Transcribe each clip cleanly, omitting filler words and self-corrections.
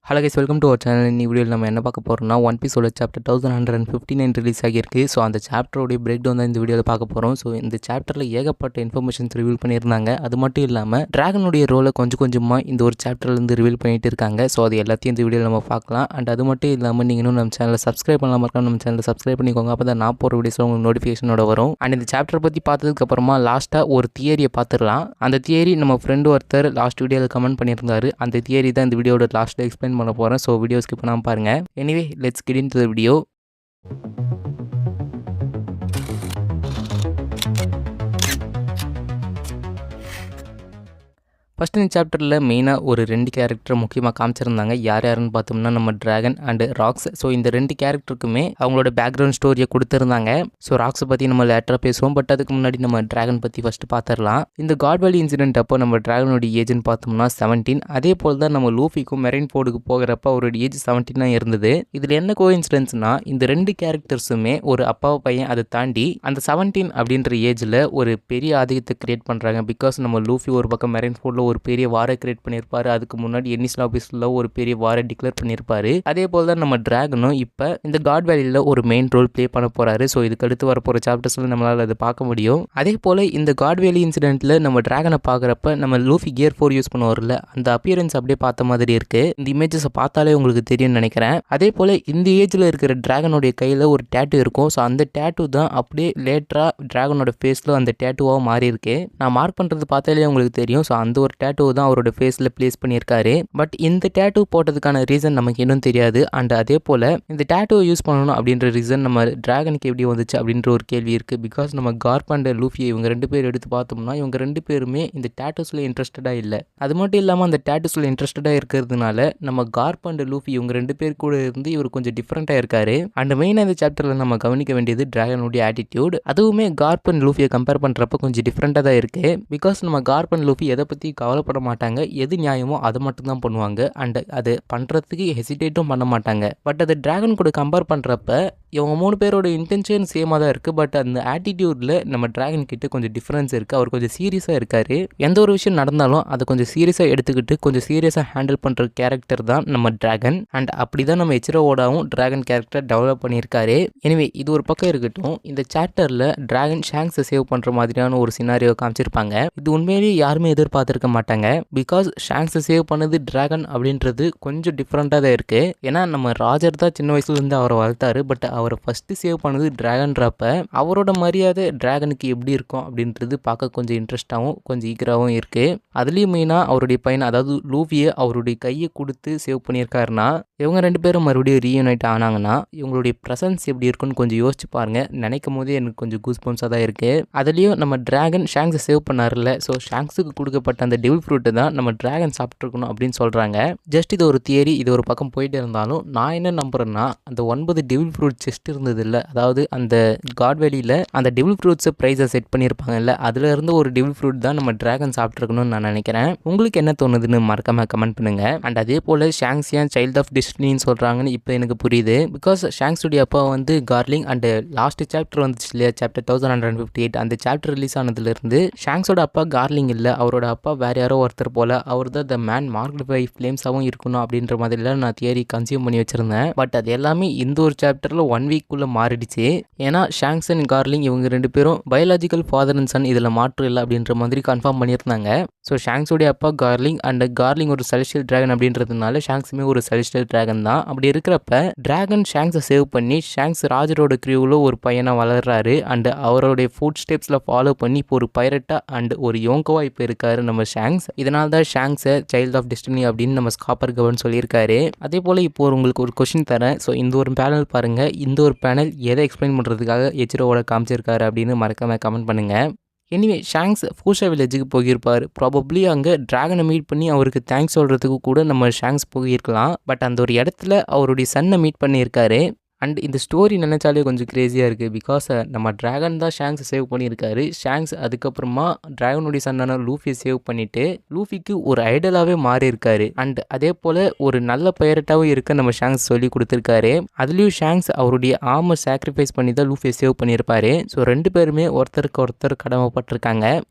Hello guys, welcome to our channel. இந்த வீடியோவில் நம்ம என்ன பார்க்க போகிறோம்னா, ஒன் பீஸோட சாப்டர் 1159 ரிலீஸ் ஆகியிருக்கு. ஸோ அந்த சாப்டரோடைய பிரேக் டவுன் தான் இந்த வீடியோவில் பார்க்க போகிறோம். ஸோ இந்த சாப்டரில் ஏகப்பட்ட இன்ஃபர்மேஷன்ஸ் ரிவீல் பண்ணியிருந்தாங்க. அது மட்டும் இல்லாமல் டிராகனுடைய ரோலை கொஞ்சம் கொஞ்சமாக இந்த ஒரு சாப்டர்லேருந்து ரிவீல் பண்ணிட்டு இருக்காங்க. ஸோ அது எல்லாத்தையும் இந்த வீடியோவில் நம்ம பார்க்கலாம். அண்ட் அது மட்டும் இல்லாமல் நீங்கள் இன்னும் நம்ம சேனலை சப்ஸ்கிரைப் பண்ணாமல் இருக்கலாம், நம்ம சேனலை சப்ஸ்கிரைப் பண்ணிக்கோங்க. அப்போ தான் நான் போகிற வீடியோஸில் உங்களுக்கு நோட்டிஃபிகேஷனோட வரும். அண்ட் இந்த சாப்டரை பற்றி பார்த்ததுக்கப்புறமா லாஸ்ட்டாக ஒரு தியரியை பார்த்துடலாம். அந்த தியரி நம்ம ஃப்ரெண்டு ஒருத்தர் லாஸ்ட் வீடியோவில் கமெண்ட் பண்ணியிருந்தாரு. அந்த தியரி தான் இந்த வீடியோட லாஸ்ட்டில் எக்ஸ்பிளைன் பண்ண போகிறேன். ஸோ வீடியோ ஸ்கிப் பண்ணாமல் பாருங்கள். Anyway, let's get into the video. First இந்த சாப்டரில் மெயினாக ஒரு 2 கேரக்டர் முக்கியமாக காமிச்சிருந்தாங்க. யார் யாருன்னு பார்த்தோம்னா நம்ம டிராகன் அண்டு ராக்ஸ். ஸோ இந்த 2 கேரக்டருக்குமே அவங்களோட பேக்ரவுண்ட் ஸ்டோரியை கொடுத்துருந்தாங்க. ஸோ ராக்ஸை பற்றி நம்ம லேட்டராக பேசுவோம். பட் அதுக்கு முன்னாடி நம்ம டிராகன் பற்றி ஃபஸ்ட்டு பார்த்துடலாம். இந்த காட் வேலி இன்சிடென்ட் அப்போ நம்ம டிராகனோட ஏஜ்னு பார்த்தோம்னா 17. அதே போல் தான் நம்ம லூஃபிக்கும் மெரைன் போர்டுக்கு போகிறப்ப அவரோட ஏஜ் 17 தான் இருந்தது. இதில் என்ன கோஇன்சிடென்ஸ்னா, இந்த 2 கேரக்டர்ஸுமே ஒரு அப்பாவை பையன், அதை தாண்டி அந்த 17 அப்படின்ற ஏஜில் ஒரு பெரிய ஆதிக்கத்தை கிரியேட் பண்ணுறாங்க. பிகாஸ் நம்ம லூஃபி ஒரு பக்கம் மெரைன் போர்டில் ஒரு பெரிய வாரை கிரியேட் பண்ணியிருப்பாரு. அதுக்கு முன்னாடி என்னிஸ் லாபிஸ்ல ஒரு பெரிய வாரை டிக்ளேர் பண்ணியிருப்பாரு. அதே போல் தான் நம்ம டிராகனும் இப்போ இந்த காட் வேலியில் ஒரு மெயின் ரோல் ப்ளே பண்ண போறாரு. ஸோ இதுக்கு அடுத்து வரப்போகிற சாப்டர்ஸ்ல நம்மளால் அதை பார்க்க முடியும். அதே போல் இந்த காட் வேலி இன்சிடென்ட்ல நம்ம டிராகனை பார்க்குறப்ப நம்ம லூஃபி கியர் 4 யூஸ் பண்ணுவார்ல, அந்த அப்பியரன்ஸ் அப்படியே பார்த்த மாதிரி இருக்கு. இந்த இமேஜஸை பார்த்தாலே உங்களுக்கு தெரியும்னு நினைக்கிறேன். அதே போல் இந்த ஏஜில் இருக்கிற டிராகனுடைய கையில் ஒரு டேட்டு இருக்கும். ஸோ அந்த டேட்டு தான் அப்படியே லேட்டரா டிராகனோட ஃபேஸில் அந்த டேட்டுவாக மாறி இருக்கு. நான் மார்க் பண்ணுறது பார்த்தாலே உங்களுக்கு தெரியும். ஸோ அந்த ஒரு டேட்டு தான் அவரோட ஃபேஸில் பிளேஸ் பண்ணியிருக்காரு. பட் இந்த டேட்டூ போட்டதுக்கான ரீசன் நமக்கு இன்னும் தெரியாது. அண்ட் அதே போல் இந்த டேட்டூவை யூஸ் பண்ணணும் அப்படின்ற ரீசன் நம்ம டிராகனுக்கு எப்படி வந்துச்சு அப்படின்ற ஒரு கேள்வி இருக்குது. பிகாஸ் நம்ம கார்ப் அண்ட் லூஃபி இவங்க 2 பேர் எடுத்து பார்த்தோம்னா, இவங்க 2 பேருமே இந்த டேட்டூஸில் இன்ட்ரெஸ்டடாக இல்லை. அது மட்டும் இல்லாமல் அந்த டேட்டூஸில் இன்ட்ரெஸ்டடாக இருக்கிறதுனால நம்ம கார்ப் அண்ட் லூஃபி இவங்க 2 பேர் கூட இருந்து இவர் கொஞ்சம் டிஃப்ரெண்ட்டாக இருக்காரு. அண்ட் மெயினாக இந்த சாப்டரில் நம்ம கவனிக்க வேண்டியது டிராகனுடைய ஆட்டிடியூட். அதுவுமே கார்ப் அண்ட் லூஃபியை கம்பேர் பண்ணுறப்ப கொஞ்சம் டிஃப்ரெண்ட்டாக தான் இருக்குது. பிகாஸ் நம்ம கார்ப் அண்ட் லூஃபி எதை பற்றி கவலைப்பட மாட்டாங்க, எது நியாயமோ அதை மட்டும் தான் பண்ணுவாங்க. அண்ட் அது பண்ணுறதுக்கு ஹெசிடேட்டும் பண்ண மாட்டாங்க. பட் அது டிராகன் கூட கம்பேர் பண்ணுறப்ப இவங்க 3 பேரோட இன்டென்ஷன் சேமாக தான் இருக்குது. பட் அந்த ஆட்டிடியூடில் நம்ம டிராகன் கிட்ட கொஞ்சம் டிஃப்ரென்ஸ் இருக்குது. அவர் கொஞ்சம் சீரியஸாக இருக்கார். எந்த ஒரு விஷயம் நடந்தாலும் அதை கொஞ்சம் சீரியஸாக எடுத்துக்கிட்டு கொஞ்சம் சீரியஸாக ஹேண்டில் பண்ணுற கேரக்டர் தான் நம்ம டிராகன். அண்ட் அப்படி தான் நம்ம எச்சிரோவோடாவும் டிராகன் கேரக்டர் டெவலப் பண்ணியிருக்காரு. எனிவே, இது ஒரு பக்கம் இருக்கட்டும். இந்த சாப்டரில் டிராகன் ஷாங்ஸை சேவ் பண்ணுற மாதிரியான ஒரு சினாரியோ காமிச்சிருப்பாங்க. இது உண்மையிலேயே யாருமே எதிர்பார்த்துருக்க மாட்டாங்க. பிகாஸ் ஷாங்ஸை சேவ் பண்ணது டிராகன் அப்படின்றது கொஞ்சம் டிஃப்ரெண்ட்டாக தான் இருக்குது. ஏன்னா நம்ம ராஜர் தான் சின்ன வயசுலேருந்து அவரை வளர்த்தாரு. பட் அவரை ஃபஸ்ட்டு சேவ் பண்ணது டிராகன்றப்ப அவரோட மரியாதை டிராகனுக்கு எப்படி இருக்கும் அப்படின்றது பார்க்க கொஞ்சம் இன்ட்ரெஸ்டாகவும் கொஞ்சம் ஈகராகவும் இருக்குது. அதுலேயும் மெயினாக அவருடைய பையன், அதாவது லூஃபியை அவருடைய கையை கொடுத்து சேவ் பண்ணியிருக்காருன்னா, இவங்க 2 பேரும் மறுபடியும் ரீயூனைட் ஆனாங்கன்னா இவங்களுடைய ப்ரெசன்ஸ் எப்படி இருக்குன்னு கொஞ்சம் யோசிச்சு பாருங்கள். நினைக்கும் போதே எனக்கு கொஞ்சம் கூஸ்பம்ஸாக தான் இருக்குது. அதுலேயும் நம்ம டிராகன் ஷாங்ஸை சேவ் பண்ணார்ல, ஸோ ஷாங்ஸுக்கு கொடுக்கப்பட்ட அந்த டெவில் ஃப்ரூட்டு தான் நம்ம டிராகன் சாப்பிட்ருக்கணும் அப்படின்னு சொல்கிறாங்க. ஜஸ்ட் இது ஒரு தியரி, இது ஒரு பக்கம் போயிட்டு இருந்தாலும் நான் என்ன நம்புறேன்னா, அந்த 9 டெவில் ஃப்ரூட் செஸ்ட் இருந்தது இல்லை, அதாவது அந்த காட் வேலியில் அந்த டெவில் ஃப்ரூட்ஸை ப்ரைஸை செட் பண்ணியிருப்பாங்கல்ல, அதில் இருந்து ஒரு டெவில் ஃப்ரூட் தான் நம்ம டிராகன் சாப்பிட்ருக்கணும்னு நான் நினைக்கிறேன். உங்களுக்கு என்ன தோணுதுன்னு மறக்காம கமெண்ட் பண்ணுங்க. அண்ட் அதே போல் ஷாங்ஸ் ஏன் சைல்ட் ஆஃப் டெஸ்டினின்னு சொல்கிறாங்கன்னு இப்போ எனக்கு புரியுது. பிகாஸ் ஷாங்ஸுடைய அப்பா வந்து கார்லிங். அண்ட் லாஸ்ட் சாப்டர் வந்துச்சு இல்லையா, சாப்டர் 1158, அந்த சாப்டர் ரிலீஸ் ஆனதுலேருந்து ஷாங்ஸோட அப்பா கார்லிங் இல்லை, அவரோட அப்பா வேற யாரோ ஒருத்தர் போல், அவர் தான் த மேன் மார்க்டு பை ஃப்ளேம்ஸாகவும் இருக்கணும் அப்படின்ற மாதிரிலாம் நான் தியரி கன்சியூம் பண்ணி வச்சுருந்தேன். பட் அது எல்லாமே இந்த ஒரு சாப்டரில் 1 வீக்குள்ளே மாறிடுச்சு. ஏன்னா ஷாங்ஸ் அண்ட் கார்லிங் இவங்க 2 பேரும் பயாலஜிக்கல் ஃபாதர் அண்ட் சன், இதில் மாற்று இல்லை அப்படின்ற மாதிரி கன்ஃபார்ம் பண்ணியிருந்தாங்க. ஸோ ஷாங்ஸோடைய அப்பா கார்லிங். அண்ட் கார்லிங் ஒரு செலஸ்டியல் டிராகன் அப்படின்றதுனால ஷாங்ஸுமே ஒரு செலஸ்டியல் டிராகன் தான். அப்படி இருக்கிறப்ப டிராகன் ஷாங்ஸை சேவ் பண்ணி ஷாங்ஸ் ராஜரோட கிரியூவில் ஒரு பையனை வளர்றாரு. அண்ட் அவருடைய ஃபுட் ஸ்டெப்ஸில் ஃபாலோ பண்ணி இப்போ ஒரு பைரட்டா அண்ட் ஒரு யோங்கோவா இப்போ இருக்காரு நம்ம ஷாங்ஸ். இதனால தான் ஷாங்ஸை சைல்ட் ஆஃப் டெஸ்டினி அப்படின்னு நம்ம ஸ்காப்பர் கவர்ன் சொல்லியிருக்காரு. அதே போல் இப்போ உங்களுக்கு ஒரு கொஸ்டின் தரேன். ஸோ இந்த ஒரு பேனல் பாருங்கள். இந்த ஒரு பேனல் எதை எக்ஸ்பிளைன் பண்ணுறதுக்காக எச்சிரோவோட காமிச்சிருக்காரு அப்படின்னு மறக்காம கமெண்ட் பண்ணுங்கள். எனிவே, ஷாங்ஸ் ஃபூஷா வில்லேஜுக்கு போயிருப்பார். ப்ராபப்ளி அங்கே டிராகனை மீட் பண்ணி அவருக்கு தேங்க்ஸ் சொல்கிறதுக்கு கூட நம்ம ஷாங்ஸ் போயிருக்கலாம். பட் அந்த ஒரு இடத்துல அவருடைய சன்னை மீட் பண்ணியிருக்காரு. அண்ட் இந்த ஸ்டோரி நினச்சாலே கொஞ்சம் க்ரேஸியாக இருக்குது. பிகாஸ் நம்ம டிராகன் தான் ஷாங்ஸை சேவ் பண்ணியிருக்காரு. ஷாங்ஸ் அதுக்கப்புறமா டிராகனுடைய சன்னான லூஃபியை சேவ் பண்ணிவிட்டு லூஃபிக்கு ஒரு ஐடலாகவே மாறி இருக்காரு. அண்ட் அதே போல் ஒரு நல்ல பைரட்டாகவும் இருக்க நம்ம ஷாங்ஸ் சொல்லி கொடுத்துருக்காரு. அதுலேயும் ஷாங்ஸ் அவருடைய ஆர்மர் சாக்ரிஃபைஸ் பண்ணி தான் லூஃபியை சேவ் பண்ணியிருப்பாரு. ஸோ 2 பேருமே ஒருத்தருக்கு ஒருத்தர் கடமைப்பட்டிருக்காங்க.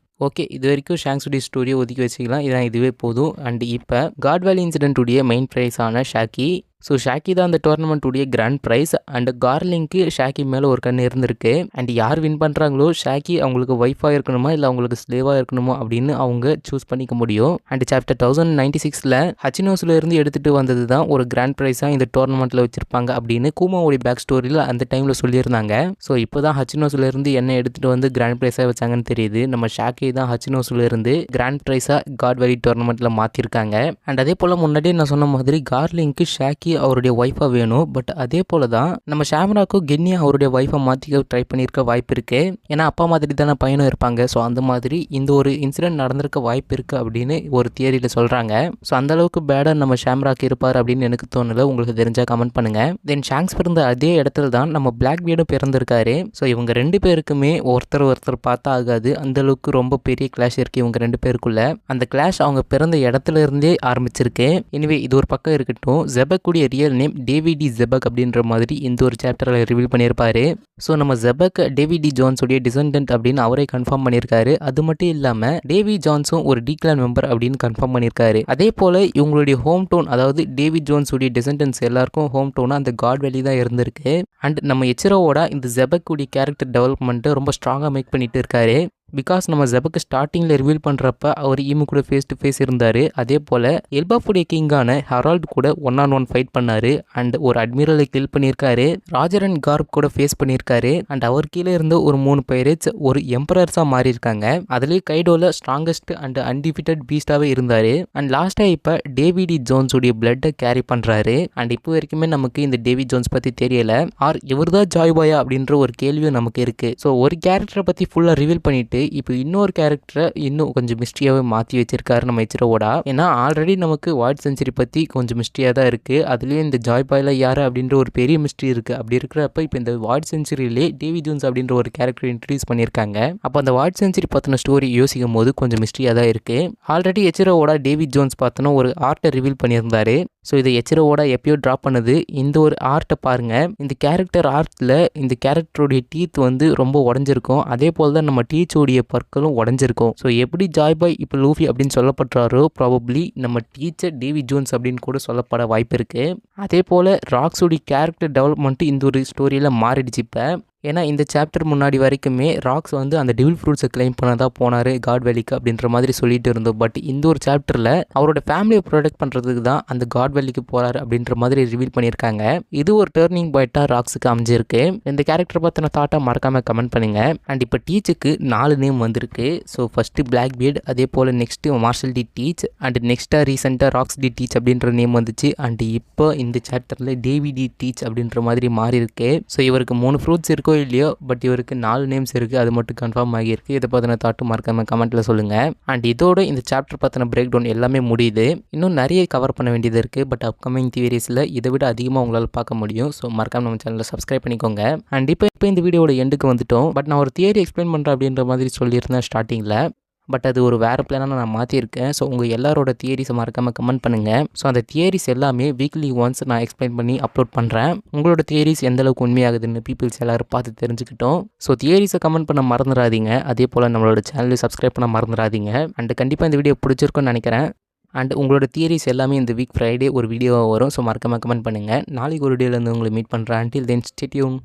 ஓகே, இது வரைக்கும் ஷாங்க்ஸுடைய ஸ்டோரியை ஒதுக்கி வச்சுக்கலாம். இதான் இதுவே போதும். அண்ட் இப்போ காட் வேலி இன்சிடென்ட்டுடைய மெயின் ப்ரைஸான ஷாக்கி. ஸோ ஷாக்கி தான் அந்த டோர்னமெண்ட்டுடைய கிராண்ட் ப்ரைஸ். அண்ட் கார்லிங்க்கு ஷாக்கி மேலே ஒரு கண் இருந்திருக்கு. அண்ட் யார் வின் பண்ணுறாங்களோ ஷாக்கி அவங்களுக்கு ஒய்ஃபாக இருக்கணுமா இல்லை அவங்களுக்கு ஸ்லேவாக இருக்கணுமா அப்படின்னு அவங்க சூஸ் பண்ணிக்க முடியும். அண்ட் சாப்டர் 1096 ஹச்சினோஸில் இருந்து எடுத்துகிட்டு வந்தது தான் ஒரு கிராண்ட் ப்ரைஸாக இந்த டோர்னமெண்ட்டில் வச்சுருப்பாங்க அப்படின்னு கூமாவுடைய பேக் ஸ்டோரியில் அந்த டைமில் சொல்லியிருந்தாங்க. ஸோ இப்போ தான் ஹச்சினோஸில் இருந்து என்ன எடுத்துகிட்டு வந்து கிராண்ட் ப்ரைஸாக வச்சாங்கன்னு தெரியுது. நம்ம ஷாக்கி தான் ஹச்சினோஸில் இருந்து கிராண்ட் ப்ரைஸாக காட் வேலி டோர்னமெண்ட்டில் மாற்றிருக்காங்க. அண்ட் அதே போல் முன்னாடியே நான் சொன்ன மாதிரி கார்லிங்க்கு ஷாக்கி அவருடைய ஒய்ஃபா வேணும். பட் அதே போல தான் நம்ம ஷாம்ராக்கும் கென்னியா அவருடைய ஒய்ஃபை மாற்றிக்க ட்ரை பண்ணியிருக்க வாய்ப்பு இருக்கு. ஏன்னா அப்பா மாதிரி தானே பையனும் இருப்பாங்க. ஸோ அந்த மாதிரி இந்த ஒரு இன்சிடென்ட் நடந்திருக்க வாய்ப்பு இருக்கு அப்படின்னு ஒரு தியரியில் சொல்றாங்க. ஸோ அந்த அளவுக்கு பேடாக நம்ம ஷாம்ராக் இருப்பார் அப்படின்னு எனக்கு தோணல. உங்களுக்கு தெரிஞ்சா கமெண்ட் பண்ணுங்க. தென் ஷாங்க்ஸ் பிறந்த அதே இடத்துல தான் நம்ம பிளாக் பீர்டும் பிறந்திருக்காரு. ஸோ இவங்க ரெண்டு பேருக்குமே ஒருத்தர் பார்த்தா ஆகாது. அந்த அளவுக்கு ரொம்ப பெரிய கிளாஷ் இருக்கு இவங்க ரெண்டு பேருக்குள்ள. அந்த கிளாஷ் அவங்க பிறந்த இடத்துல இருந்தே ஆரம்பிச்சிருக்கு. எனவே இது ஒரு பக்கம் இருக்கட்டும். ஜெபக்குடைய ரியல் நேம் டேவிட் ஜெபக் அப்படின்ற மாதிரி இந்த ஒரு சாப்டரில் ரிவீல் பண்ணியிருப்பாரு. ஸோ நம்ம ஜெபக் டேவிட் ஜான்ஸுடைய டிசெண்டன்ட் அப்படின்னு அவரே கன்ஃபார்ம் பண்ணியிருக்காரு. அது மட்டும் இல்லாமல் டேவி ஜான்ஸும் ஒரு டீக்ளான் மெம்பர் அப்படின்னு கன்ஃபார்ம் பண்ணியிருக்காரு. அதே போல் இவங்களுடைய ஹோம் டவுன், அதாவது டேவிட் ஜோன்ஸுடைய டிசெண்டன்ஸ் எல்லாருக்கும் ஹோம் டவுனாக அந்த காட் வேலி தான் இருந்திருக்கு. அண்ட் நம்ம எச்சிரோவோட இந்த ஜெபக்குடைய கேரக்டர் டெவலப்மெண்ட்டை ரொம்ப ஸ்ட்ராங்காக மேக் பண்ணிட்டு இருக்காரு. பிகாஸ் நம்ம ஜெபக்கு ஸ்டார்டிங்கில் ரிவீல் பண்ணுறப்ப அவர் ஈமு கூட ஃபேஸ் டு ஃபேஸ் இருந்தார். அதே போல் எல்பாஃபுடைய கிங்கான ஹெரால்ட் கூட 1-on-1 ஃபைட் பண்ணார். அண்ட் ஒரு அட்மிரலை கில் பண்ணியிருக்காரு. ராஜர் அண்ட் கார்ப் கூட ஃபேஸ் பண்ணியிருக்காரு. அண்ட் அவர் கீழே இருந்த ஒரு 3 பைரேட்ஸ் ஒரு எம்பரர்ஸாக மாறியிருக்காங்க. அதுலேயே கைடோவில் ஸ்ட்ராங்கஸ்ட் அண்ட் அன்டிஃபிட்டட் பீஸ்டாகவே இருந்தார். அண்ட் லாஸ்ட்டாக இப்போ டேவிட் ஜோன்ஸுடைய பிளட்டை கேரி பண்ணுறாரு. அண்ட் இப்போ வரைக்குமே நமக்கு இந்த டேவிட் ஜோன்ஸ் பற்றி தெரியல. இவர் தான் ஜாய் பாயா அப்படின்ற ஒரு கேள்வியும் நமக்கு இருக்குது. ஸோ ஒரு கேரக்டரை பற்றி ஃபுல்லாக ரிவீல் பண்ணிட்டு இப்போ இன்னொரு கேரக்டரை இன்னும் கொஞ்சம் மிஸ்ட்ரியாகவே மாற்றி வச்சிருக்காரு நம்ம எச்சிரோவோடா. ஏன்னா ஆல்ரெடி நமக்கு வாய்ட் செஞ்சுரி பற்றி கொஞ்சம் மிஸ்ட்ரியாக தான் இருக்குது. அதுலேயும் இந்த ஜாய் பாயில் யார் அப்படின்ற ஒரு பெரிய மிஸ்ட்ரி இருக்குது. அப்படி இருக்கிறப்ப இப்போ இந்த வாய்ட் செஞ்சுரியிலே டேவிட் ஜோன்ஸ் அப்படின்ற ஒரு கேரக்டர் இன்ட்ரடியூஸ் பண்ணியிருக்காங்க. அப்போ அந்த வாய்ட் செஞ்சுரி பற்றின ஸ்டோரி யோசிக்கும் போது கொஞ்சம் மிஸ்ட்ரியாக தான் இருக்குது. ஆல்ரெடி எச்சிரோவோட டேவிட் ஜோன்ஸ் பார்த்தோன்னா ஒரு ஆர்ட்டை ரிவீல் பண்ணியிருந்தாரு. ஸோ இதை எச்சிரோவோட எப்பயோ ட்ராப் பண்ணது. இந்த ஒரு ஆர்ட்டை பாருங்கள். இந்த கேரக்டர் ஆர்ட்டில் இந்த கேரக்டருடைய டீத் வந்து ரொம்ப உடஞ்சிருக்கும். அதே போல் தான் நம்ம டீச்சோடைய பற்களும் உடஞ்சிருக்கும். ஸோ எப்படி ஜாய் பாய் இப்போ லூஃபி அப்படின்னு சொல்லப்படுறாரோ ப்ராபப்ளி நம்ம டீச்சர் டேவிட் ஜோன்ஸ் அப்படின்னு கூட சொல்லப்பட வாய்ப்பு இருக்குது. அதே போல் ராக்ஸோடைய கேரக்டர் டெவலப்மெண்ட்டு இந்த ஒரு ஸ்டோரியில் மாறிடுச்சு இப்போ. ஏன்னா இந்த சாப்டர் முன்னாடி வரைக்குமே ராக்ஸ் வந்து அந்த டிவில் ஃப்ரூட்ஸை கிளைம் பண்ண போனார் காட் வேலிக்கு அப்படின்ற மாதிரி சொல்லிட்டு இருந்தோம். பட் இந்த ஒரு சாப்டரில் அவரோட ஃபேமிலியை ப்ரொடெக்ட் பண்ணுறதுக்கு தான் அந்த காட் வேலிக்கு போகிறாரு அப்படின்ற மாதிரி ரிவீல் பண்ணியிருக்காங்க. இது ஒரு டேர்னிங் பாயிண்ட்டாக ராக்ஸுக்கு அமைஞ்சிருக்கு. இந்த கேரக்டர் பார்த்தின தாட்டாக மறக்காமல் கமெண்ட் பண்ணுங்கள். அண்ட் இப்போ டீச்சுக்கு 4 நேம் வந்திருக்கு. ஸோ ஃபஸ்ட்டு பிளாக் பீர்ட், அதே போல் next Marshall D Teach, and நெக்ஸ்ட்டாக ரீசெண்டாக ராக்ஸ் டி டீச் அப்படின்ற நேம் வந்துச்சு. அண்ட் இப்போ இந்த சாப்டரில் டேவிட் டி டீச் அப்படின்ற மாதிரி மாறி இருக்கு. ஸோ இவருக்கு 3 ஃப்ரூட்ஸ் இருக்கோ இல்லையோ, பட் இவருக்கு 4 நேம்ஸ் இருக்குது. அது மட்டும் கன்ஃபார்ம் ஆகியிருக்கு. இதை பற்றின தாட்டு மறக்காம கமெண்ட்டில் சொல்லுங்கள். அண்ட் இதோட இந்த சாப்டர் பற்றின பிரேக் டவுன் எல்லாமே முடியுது. இன்னும் நிறைய கவர் பண்ண வேண்டியது இருக்குது. பட் அப்கமிங் தியரிஸில் இதை விட அதிகமாக உங்களால் பார்க்க முடியும். ஸோ மறக்காம நம்ம சேனலை சப்ஸ்கிரைப் பண்ணிக்கோங்க. அண்ட் இப்போ இந்த வீடியோட எண்டுக்கு வந்துட்டோம். பட் நான் ஒரு தியரி எக்ஸ்பிளைன் பண்ணுறேன் அப்படின்ற மாதிரி சொல்லியிருந்தேன் ஸ்டார்டிங்கில். பட் அது ஒரு வேறு பிளானாக நான் மாற்றிருக்கேன். ஸோ உங்கள் எல்லாரோட தியரிஸை மறக்காமல் கமெண்ட் பண்ணுங்கள். ஸோ அந்த தியரிஸ் எல்லாமே வீக்லி ஒன்ஸ் நான் எக்ஸ்பிளைன் பண்ணி அப்லோட் பண்ணுறேன். உங்களோட தியரிஸ் எந்தளவுக்கு உண்மையாகுதுன்னு பீப்புள்ஸ் எல்லோரும் பார்த்து தெரிஞ்சுக்கிட்டோம். ஸோ தியரிஸை கமெண்ட் பண்ண மறந்துடாதீங்க. அதே போல் நம்மளோட சேனலை சப்ஸ்கிரைப் பண்ண மறந்துடாதீங்க. அண்ட் கண்டிப்பாக இந்த வீடியோ பிடிச்சிருக்குன்னு நினைக்கிறேன். அண்ட் உங்களோட தியரிஸ் எல்லாமே இந்த வீக் ஃப்ரைடே ஒரு வீடியோவாக வரும். ஸோ மறக்காமல் கமெண்ட் பண்ணுங்கள். நாளைக்கு ஒரு வீடியோவில் உங்களை மீட் பண்ணுறேன். until then stay tuned.